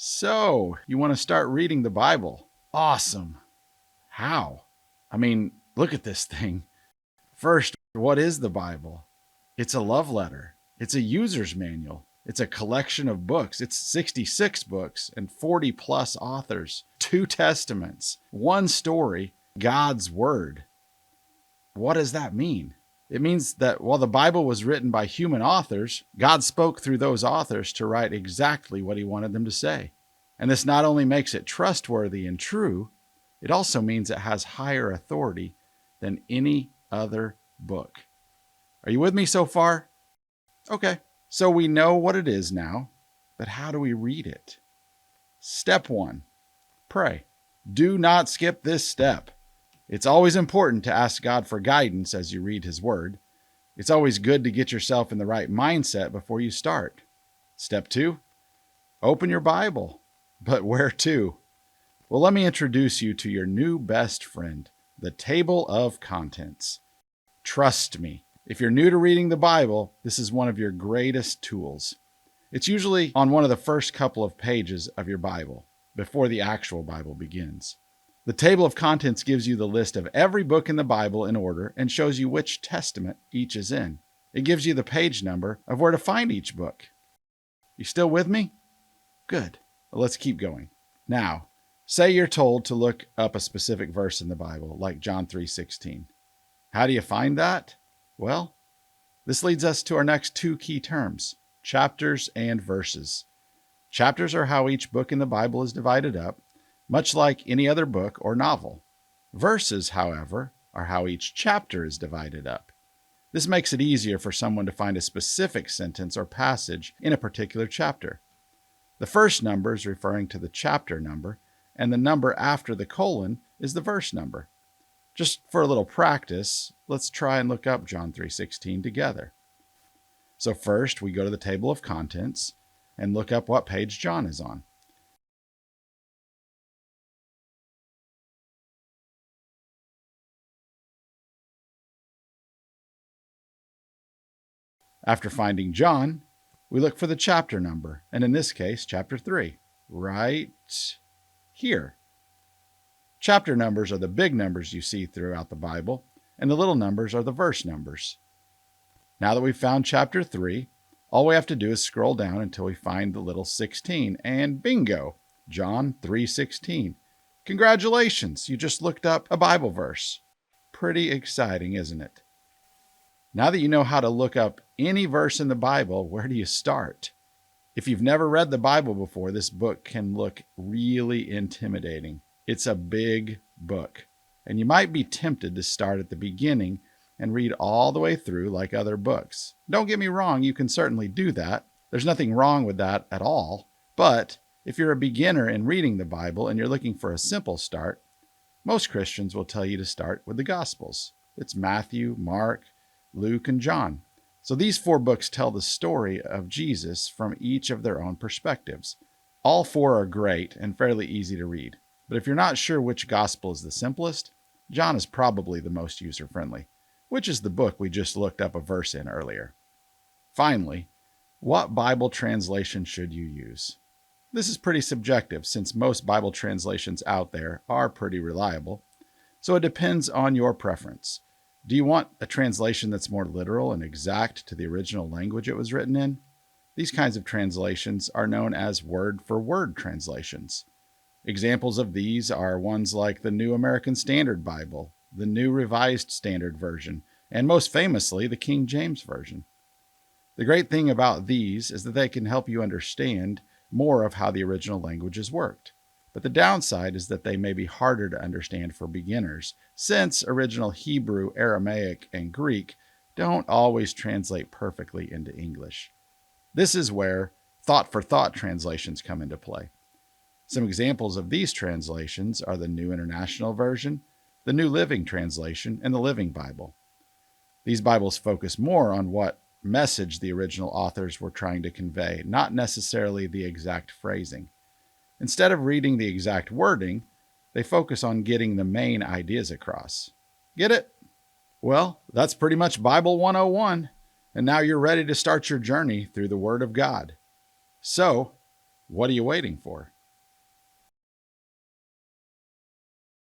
So, you want to start reading the Bible? Awesome. How? Look at this thing. First, what is the Bible? It's a love letter. It's a user's manual. It's a collection of books. It's 66 books and 40 plus authors, 2 testaments, 1 story, God's Word. What does that mean? It means that while the Bible was written by human authors, God spoke through those authors to write exactly what he wanted them to say. And this not only makes it trustworthy and true, it also means it has higher authority than any other book. Are you with me so far? Okay, so we know what it is now, but how do we read it? Step 1, pray. Do not skip this step. It's always important to ask God for guidance as you read his word. It's always good to get yourself in the right mindset before you start. Step 2, open your Bible. But where to? Well, let me introduce you to your new best friend, the table of contents. Trust me, if you're new to reading the Bible, this is one of your greatest tools. It's usually on one of the first couple of pages of your Bible, before the actual Bible begins. The table of contents gives you the list of every book in the Bible in order and shows you which testament each is in. It gives you the page number of where to find each book. You still with me? Good. Well, let's keep going. Now, say you're told to look up a specific verse in the Bible, like John 3:16. How do you find that? Well, this leads us to our next 2 key terms, chapters and verses. Chapters are how each book in the Bible is divided up, much like any other book or novel. Verses, however, are how each chapter is divided up. This makes it easier for someone to find a specific sentence or passage in a particular chapter. The first number is referring to the chapter number, and the number after the colon is the verse number. Just for a little practice, let's try and look up John 3:16 together. So first, we go to the table of contents and look up what page John is on. After finding John, we look for the chapter number, and in this case, chapter 3, right here. Chapter numbers are the big numbers you see throughout the Bible, and the little numbers are the verse numbers. Now that we've found chapter 3, all we have to do is scroll down until we find the little 16, and bingo, John 3:16. Congratulations, you just looked up a Bible verse. Pretty exciting, isn't it? Now that you know how to look up any verse in the Bible, where do you start? If you've never read the Bible before, this book can look really intimidating. It's a big book, and you might be tempted to start at the beginning and read all the way through like other books. Don't get me wrong, you can certainly do that. There's nothing wrong with that at all. But if you're a beginner in reading the Bible and you're looking for a simple start, most Christians will tell you to start with the Gospels. It's Matthew, Mark, Luke, and John. So these 4 books tell the story of Jesus from each of their own perspectives. All 4 are great and fairly easy to read. But if you're not sure which gospel is the simplest, John is probably the most user-friendly, which is the book we just looked up a verse in earlier. Finally, what Bible translation should you use? This is pretty subjective since most Bible translations out there are pretty reliable, so it depends on your preference. Do you want a translation that's more literal and exact to the original language it was written in? These kinds of translations are known as word-for-word translations. Examples of these are ones like the New American Standard Bible, the New Revised Standard Version, and most famously, the King James Version. The great thing about these is that they can help you understand more of how the original languages worked. But the downside is that they may be harder to understand for beginners, since original Hebrew, Aramaic, and Greek don't always translate perfectly into English. This is where thought-for-thought translations come into play. Some examples of these translations are the New International Version, the New Living Translation, and the Living Bible. These Bibles focus more on what message the original authors were trying to convey, not necessarily the exact phrasing. Instead of reading the exact wording, they focus on getting the main ideas across. Get it? Well, that's pretty much Bible 101, and now you're ready to start your journey through the Word of God. So, What are you waiting for?